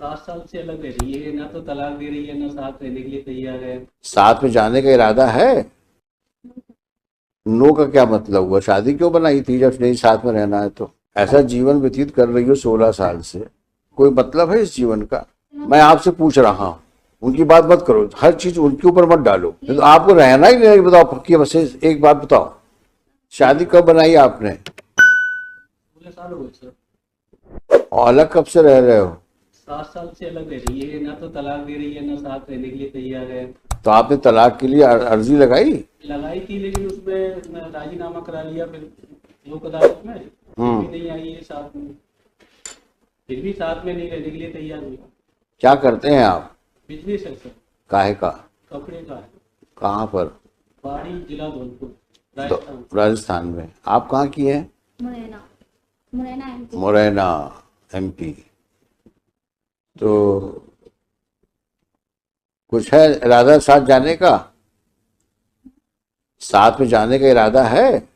7 साल से अलग रह रही है, ना तो तलाक दे रही है, ना साथ रहने के लिए तैयार है। साथ में जाने का इरादा है? नो का क्या मतलब हुआ? शादी क्यों बनाई थी जब नहीं साथ में रहना है तो? ऐसा जीवन व्यतीत कर रही हो 16 साल से, कोई मतलब है इस जीवन का? मैं आपसे पूछ रहा हूँ, उनकी बात मत करो, हर चीज उनके ऊपर मत डालो। तो आपको रहना ही नहीं, बताओ पक्की बस एक बात बताओ, शादी कब बनाई आपने? 16 साल हो गए सर। और अलग कब से रह रहे हो? 7 साल से अलग रह रही है, ना तो तलाक दे रही है, ना साथ रहने के लिए तैयार है। तो आपने तलाक के लिए अर्जी लगाई? लगाई थी, लेकिन उसमें राजीनामा करा लिया फिर लोक अदालत में, फिर भी नहीं आई है साथ में। फिर भी साथ में नहीं रहने के लिए तैयार हुई। क्या करते हैं आप? बिजनेस है सर, काहे का? कपड़े का है। कहाँ पर? पहाड़ी जिला धौलपुर, राजस्थान। राजस्थान में। आप कहाँ की हैं? मुरैना। मुरैना एमपी। मुरैना एमपी। तो कुछ है इरादा साथ जाने का? साथ में जाने का इरादा है?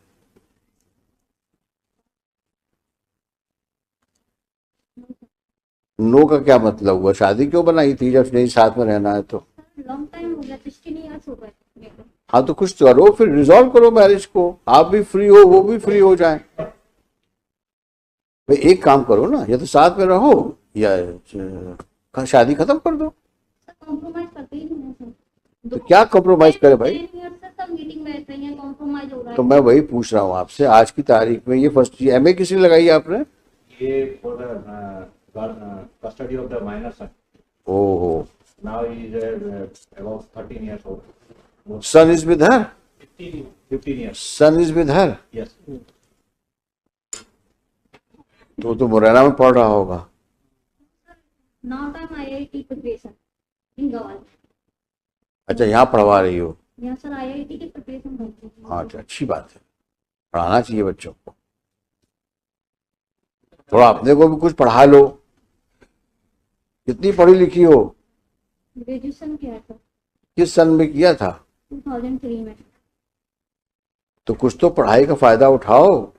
नो का क्या मतलब हुआ? शादी क्यों बनाई थी जब नहीं साथ में रहना है तो? लॉन्ग टाइम हो गया, 16 इयर्स हो गए मेरे को। हाँ तो कुछ करो, फिर रिजॉल्व करो मैरिज को। आप भी फ्री हो, वो भी फ्री हो जाए। भाई एक काम करो ना, या तो साथ में रहो या शादी खत्म कर दो। सर कॉम्प्रोमाइज करते ही नहीं है सर। तो क्या कॉम्प्रोमाइज करे भाई? 10 years से सब मीटिंग बैठ रही है, कॉम्प्रोमाइज हो रहा है। तो मैं वही पूछ रहा हूँ आपसे, आज की तारीख में ये फर्स्ट एमए किसने लगाई आपने? ये for the custody of the minor son. ओहो। Now he is about 13 years old. Son is with her? 15 years. Son is with her? Yes. तो मुरैना में पढ़ रहा होगा। Now time IIT preparation in Gwalior. अच्छा, यहाँ पढ़वा रही हो? यहाँ सर आईआईटी की प्रिपरेशन करती हूँ। हाँ अच्छा, अच्छी बात है, पढ़ाना चाहिए बच्चों को। थोड़ा अपने को भी कुछ पढ़ा लो। कितनी पढ़ी लिखी हो? ग्रेजुएशन किया था किस सन में किया था? 2003 में। तो कुछ तो पढ़ाई का फायदा उठाओ।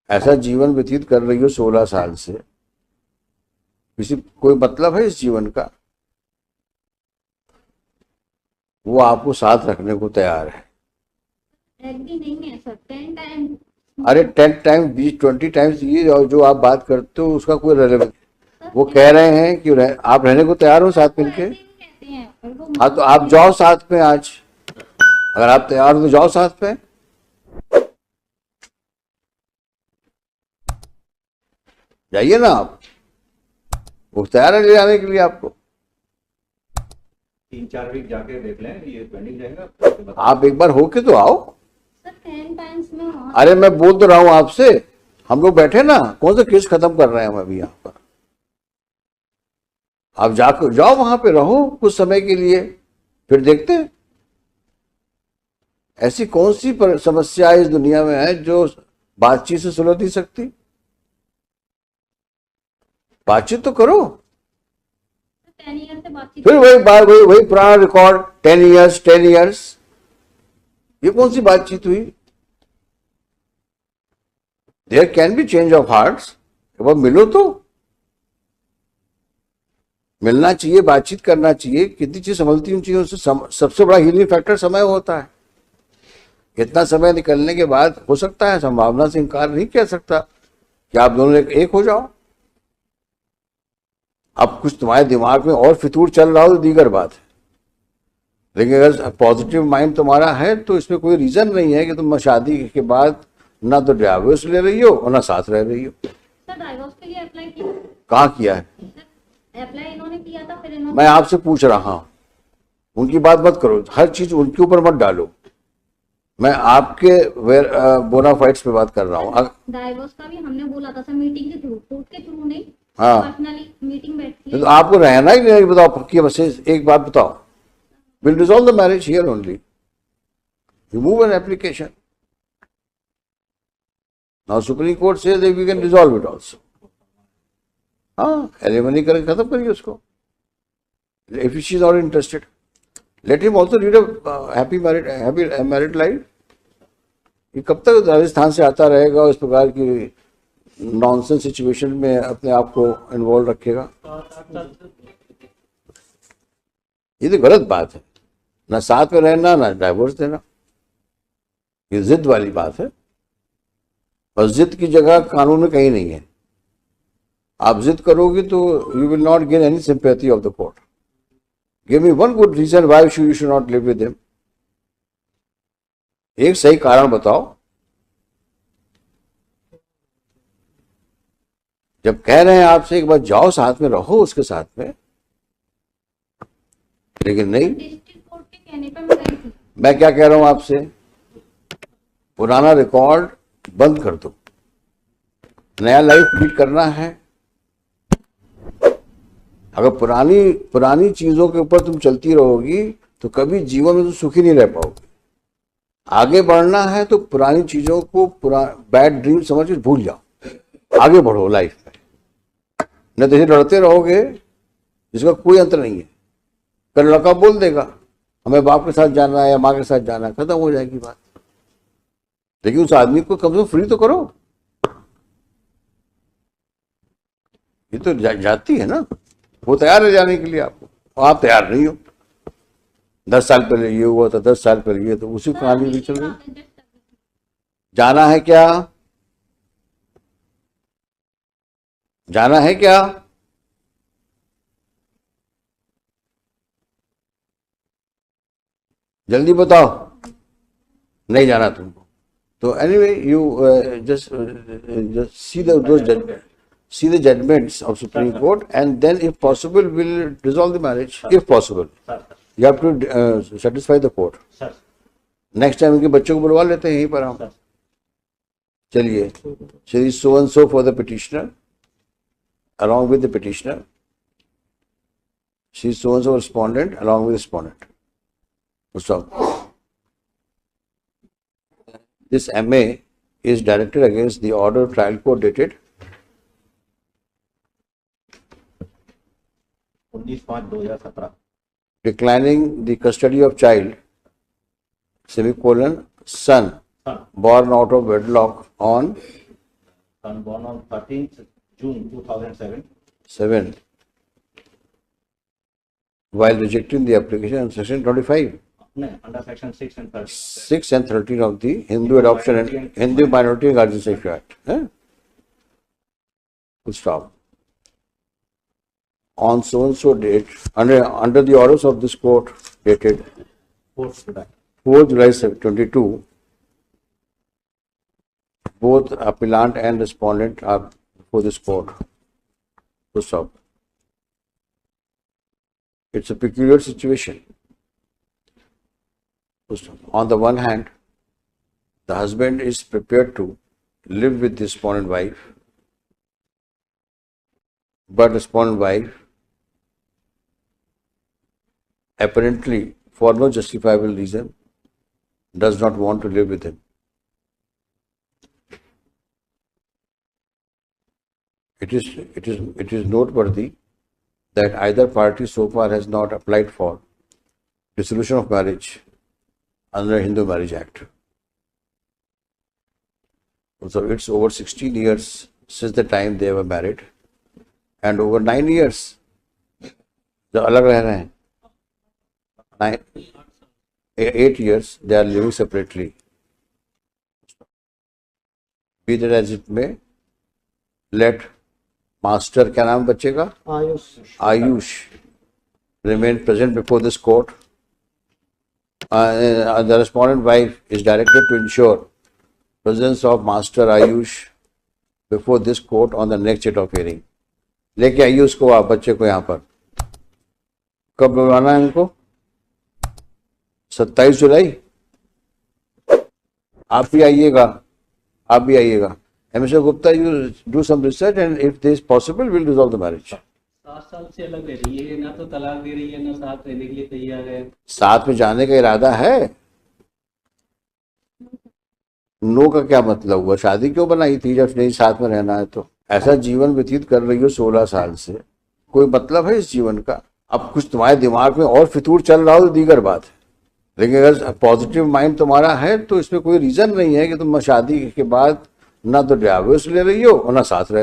ऐसा जीवन व्यतीत कर रही हो 16 साल से, किसी कोई मतलब है इस जीवन का? वो आपको साथ रखने को तैयार है। एग्री नहीं है सर, 10 टाइम। अरे 10 टाइम 20 टाइम्स ये, और जो आप बात करते हो उसका कोई रेलेवेंस? वो कह रहे हैं कि आप रहने को तैयार हो साथ मिलके? कहते हैं हाँ तो आप जाओ साथ में आज, अगर आप तैयार हो तो जाओ साथ में। जाइए ना आप, वो तैयार है ले जाने के लिए आपको। 3-4 वीक जाके देख लें, ये पेंडिंग रहेगा। आप एक बार होके तो आओ। सर 10 टाइम्स में वहाँ। अरे मैं बोल तो रहा हूं आपसे, हम लोग बैठे ना, कौन सा केस खत्म कर रहे हैं हम अभी यहाँ पर? आप जाकर जाओ वहां पे, रहो कुछ समय के लिए, फिर देखते हैं। ऐसी कौन सी समस्या इस दुनिया में है जो बातचीत से सुलझ नहीं सकती? बातचीत तो करो। 10 ईयर से बातचीत। फिर वही बात, वही पुराना रिकॉर्ड, 10 इयर्स। ये कौन सी बातचीत हुई? There can be change of hearts. एक बार मिलो तो, मिलना चाहिए, बातचीत करना चाहिए। कितनी चीज संभलती उन चीजों से। सबसे बड़ा हीलिंग फैक्टर समय होता है। इतना समय निकलने के बाद हो सकता है, संभावना से इनकार नहीं किया सकता कि आप दोनों एक हो जाओ। अब कुछ तुम्हारे दिमाग में और फितूर चल रहा हो तो दीगर बात है, लेकिन अगर पॉजिटिव माइंड तुम्हारा है तो इसमें कोई रीजन नहीं है कि तुम शादी के बाद ना तो डाइवोर्स ले रही हो और ना साथ रह रही हो। सर डाइवोर्स के लिए अप्लाई किया? कहाँ किया है? अप्लाई इन्होंने किया था, फिर इन्होंने। मैं आपसे पूछ रहा हूं, उनकी बात मत करो, हर चीज उनके ऊपर मत डालो। मैं आपके बोनाफाइड्स पे बात कर रहा हूँ। डाइवोर्स का भी हमने बोला था सर, मीटिंग के थ्रू, कोर्ट के थ्रू नहीं। हाँ। पर्सनली मीटिंग बैठती है। तो आपको रहना ही नहीं, बताओ पक्की बस एक बात बताओ, will resolve the marriage here only, remove an application. Now Supreme Court says that we can resolve it also. हाँ, एलिमनी करके खत्म करिए उसको। If she is not interested, let him also lead a happy married life. ये कब तक राजस्थान से आता रहेगा, इस प्रकार की नॉनसेंस सिचुएशन में अपने आप को इन्वॉल्व रखेगा? 7-8 साल से ये तो गलत बात है। ना साथ में रहना ना डाइवोर्स देना, ये जिद वाली बात है। और जिद की जगह कानून में कहीं नहीं है। आप जिद करोगे तो you will not gain any sympathy of the court. Give me one good reason why you should not live with him. एक सही कारण बताओ। जब कह रहे हैं आपसे एक बार जाओ साथ में रहो उसके साथ में, लेकिन नहीं। डिस्ट्रिक्ट कोर्ट के कहने पर मैं गई थी। मैं क्या कह रहा हूं आपसे, पुराना रिकॉर्ड बंद कर दो, नया लाइफ लीड करना है। अगर पुरानी चीजों के ऊपर तुम चलती रहोगी तो कभी जीवन में तुम सुखी नहीं रह पाओगे। आगे बढ़ना है तो पुरानी चीजों को बैड ड्रीम समझ के भूल जाओ, आगे बढ़ो लाइफ में। न तो ऐसे लड़ते रहोगे जिसका कोई अंतर नहीं है। कल लड़का बोल देगा हमें बाप के साथ जाना है या माँ के साथ जाना है, खत्म हो जाएगी बात। लेकिन उस आदमी को कम से कम फ्री तो करो। ये तो जाती है ना, वो तैयार है जाने के लिए आपको, आप तैयार नहीं हो। 10 साल पहले ये हुआ था, 10 साल पहले ये, तो उसी कहानी भी चल रही। जाना है क्या? जाना है क्या? जल्दी बताओ। नहीं जाना तुमको तो anyway you just see the judgments of Supreme Court and then if possible will dissolve the marriage if possible. You have to satisfy the court. Next time इनके बच्चों को बुलवा लेते हैं यहीं पर हम। चलिए, Shri so and so for the petitioner along with the petitioner, she so and so respondent along with the respondent. Stop. This MA is directed against the order of trial court dated 19/5/2017 declining the custody of child son born out of wedlock on son born on 13th June 2007 7 while rejecting the application on section 25 under section 6 and 13. 6 and 13 of the Hindu Adoption and Hindu Minority and Guardianship Act. Full stop. On so and so date, under the orders of this court dated 4 July 22, both appellant and respondent are before this court. Full stop. It's a peculiar situation. On the one hand, the husband is prepared to live with the respondent wife, but respondent wife, apparently for no justifiable reason, does not want to live with him. It is noteworthy that either party so far has not applied for dissolution of marriage under Hindu Marriage Act. So it's over 16 years since the time they were married, and over 9 years जो अलग रह रहे हैं, 8 years they are living separately. Be that as it may, let master, क्या नाम बच्चे का? Ayush remain present before this court. The respondent wife is directed to ensure presence of Master Ayush before this court on the next date of hearing. लेके आइए उसको, आप बच्चे को यहाँ पर। कब बुलाना है इनको? 27 जुलाई। आप भी आइएगा। Mr. Gupta, you do some research and if this is possible, we'll resolve the marriage. 7 साल से अलग रह रही है, ना तो तलाक दे रही है, ना साथ रहने के लिए तैयार है। साथ में जाने का इरादा है? नो का क्या मतलब हुआ? शादी क्यों बनाई थी जब नहीं साथ में रहना है तो? ऐसा जीवन व्यतीत कर रही हो 16 साल से, कोई मतलब है इस जीवन का? अब कुछ तुम्हारे दिमाग में और फितूर चल रहा हो तो दीगर बात है, लेकिन अगर पॉजिटिव माइंड तुम्हारा है तो इसमें कोई रीजन नहीं है कि तुम शादी के बाद ना तो डिवोर्स ले रही हो और ना साथ रह